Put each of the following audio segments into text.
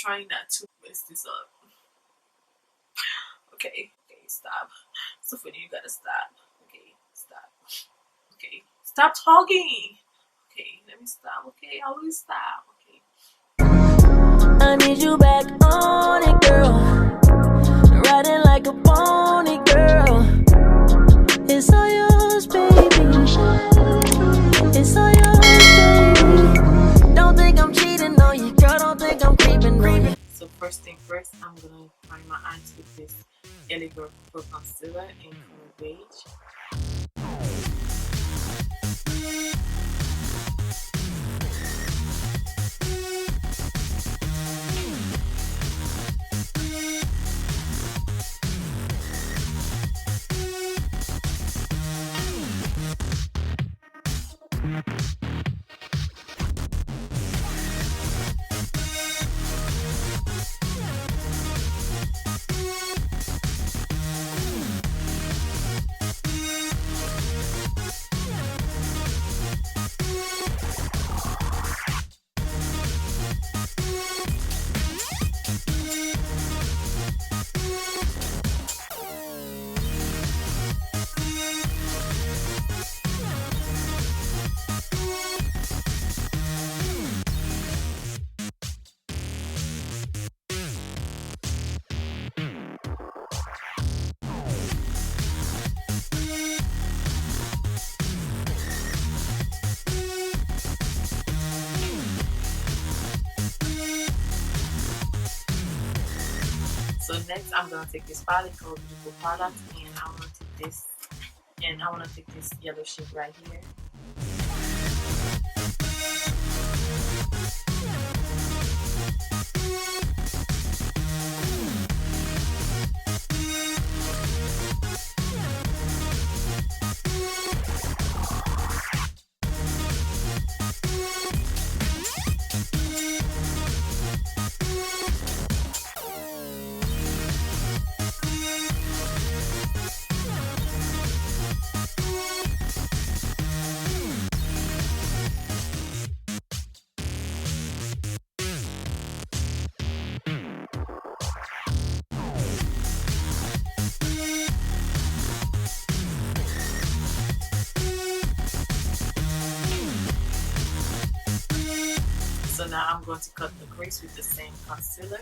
trying not to mess this up. Okay, stop. So funny, you gotta stop. Okay, stop. Okay, stop talking. Okay, let me stop. Okay, I will stop. Okay. I need you back on it, girl. Riding like a pony, girl. It's all yours, baby. It's all yours, baby. Don't think I'm cheating on you, girl. Don't think I'm creeping on you. So first thing first, I'm gonna prime my eyes with this LA Girl Pro Concealer in color beige. So next, I'm gonna take this palette called Beautiful Palette, and I wanna take this yellow shade right here. So now I'm going to cut the crease with the same concealer.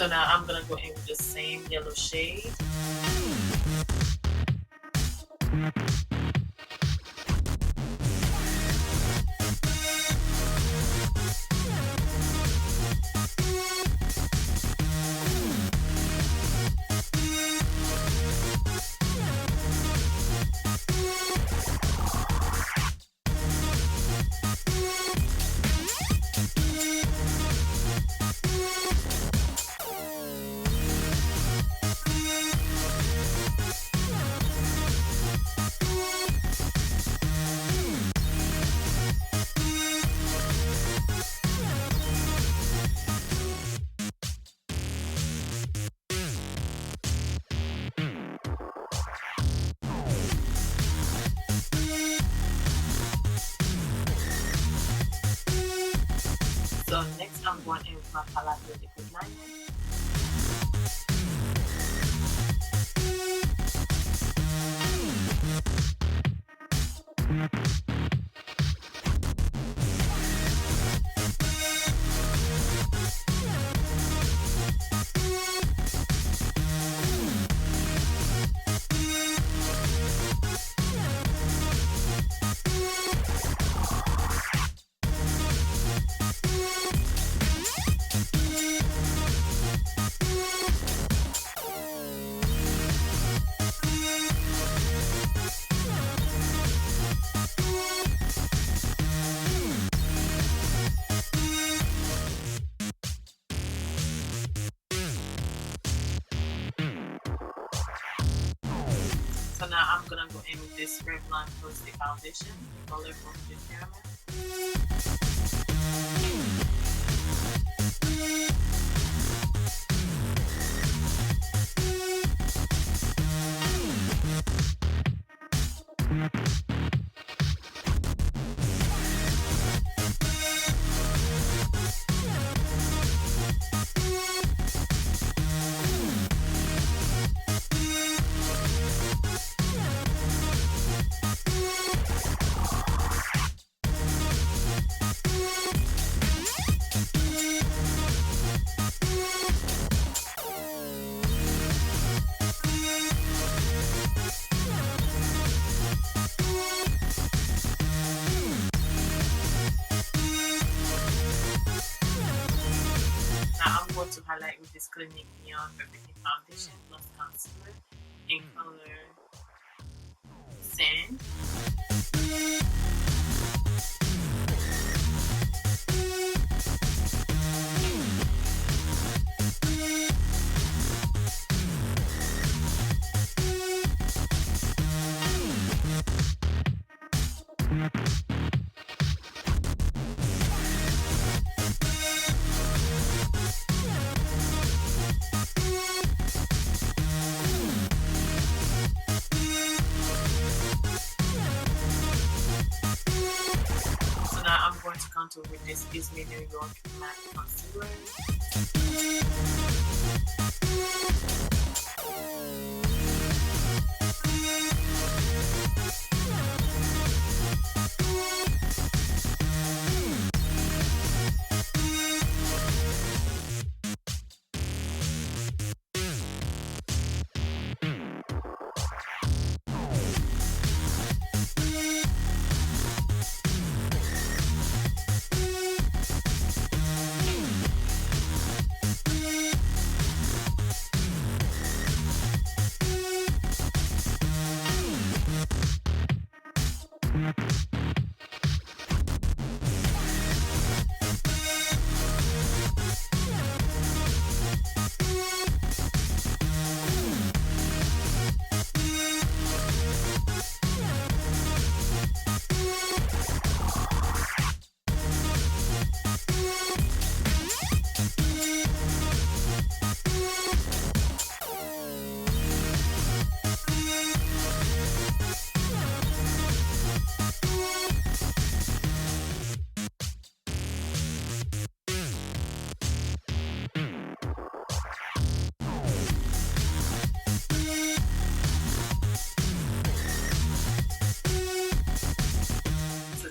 So now I'm gonna go in with the same yellow shade. So next I'm going in with my Palacio liquid liner. gonna go in with this Revlon Pro Stay Foundation, color 400 Caramel. Now I'm going to highlight with this Clinique Neon Everything Foundation plus concealer in color Sand. Now I'm going to contour with this Gives Me New York matte concealer.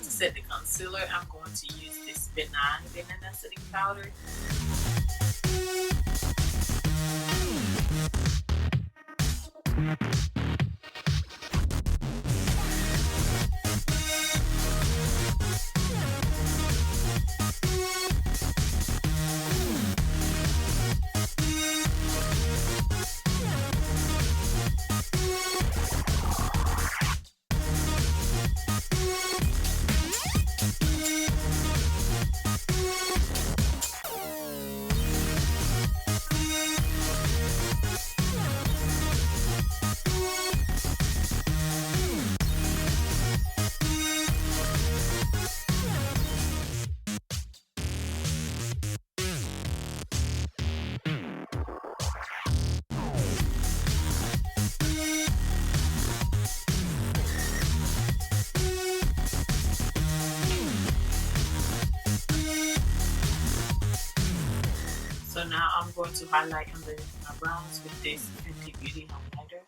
Set the concealer, I'm going to use this banana setting powder. So now I'm going to highlight underneath my brows with this Fenty Beauty highlighter.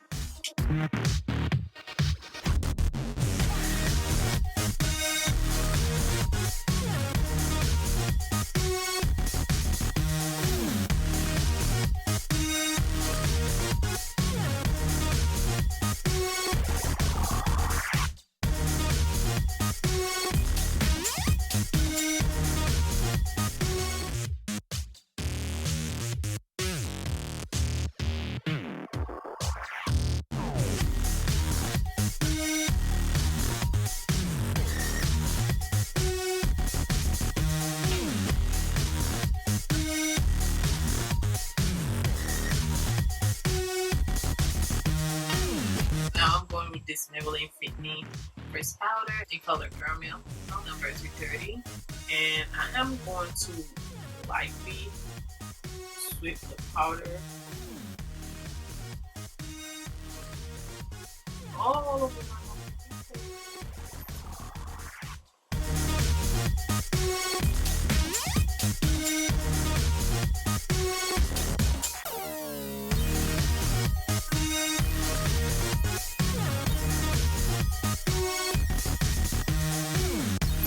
with this Maybelline Fit Me Press Powder in color Caramel, number 330. And I am going to lightly sweep the powder all over my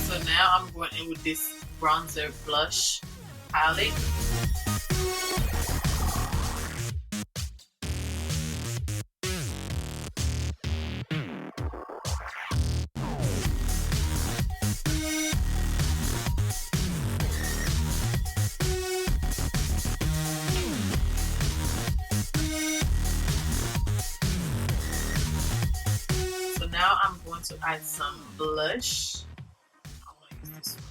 So now I'm going in with this bronzer blush palette. So now I'm going to add some blush. I want to use this one.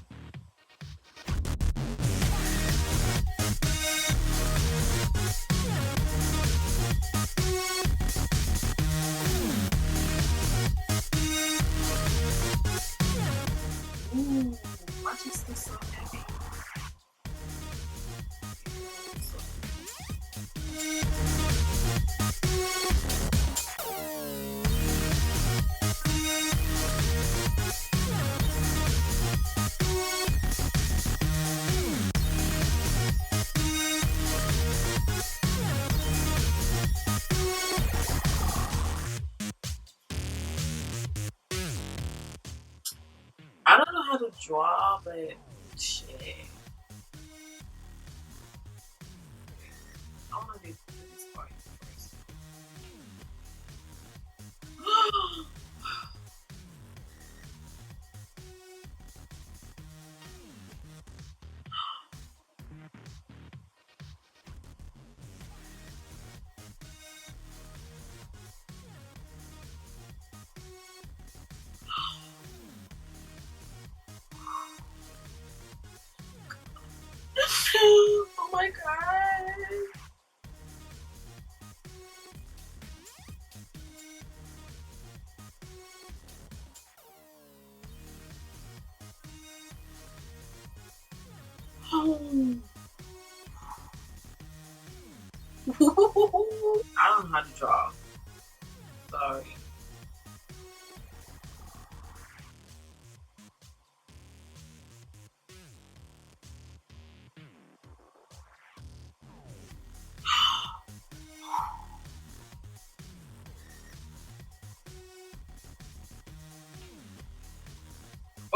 Ooh, why is this so heavy? I don't know how to draw, but shit. I want to do this part first. Oh my god. I don't know how to draw. Sorry.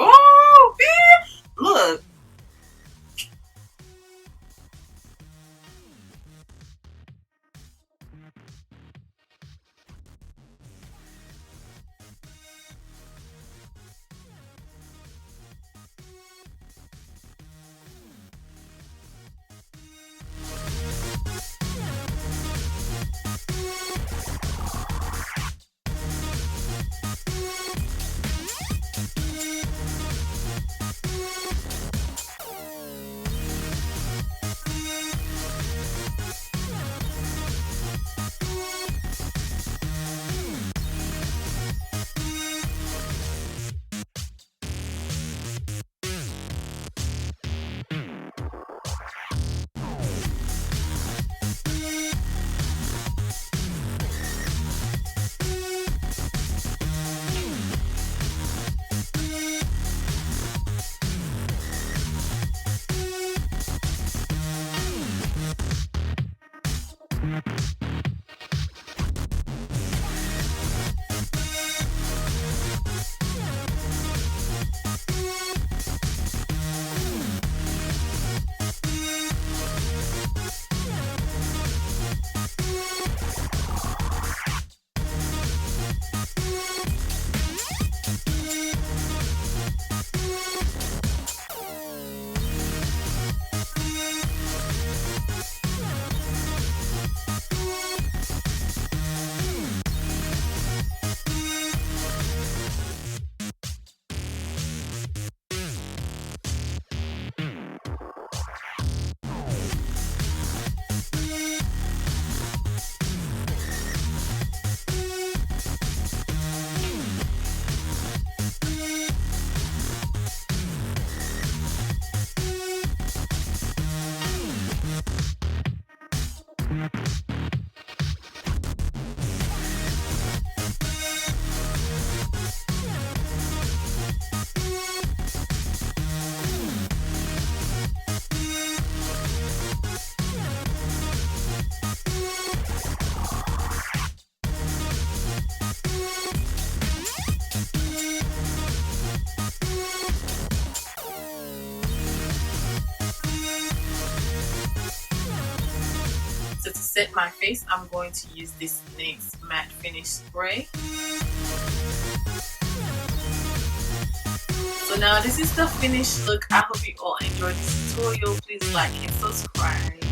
Oh, bitch! Look. set my face, I'm going to use this NYX matte finish spray. So now this is the finished look. I hope you all enjoyed this tutorial. Please like and subscribe.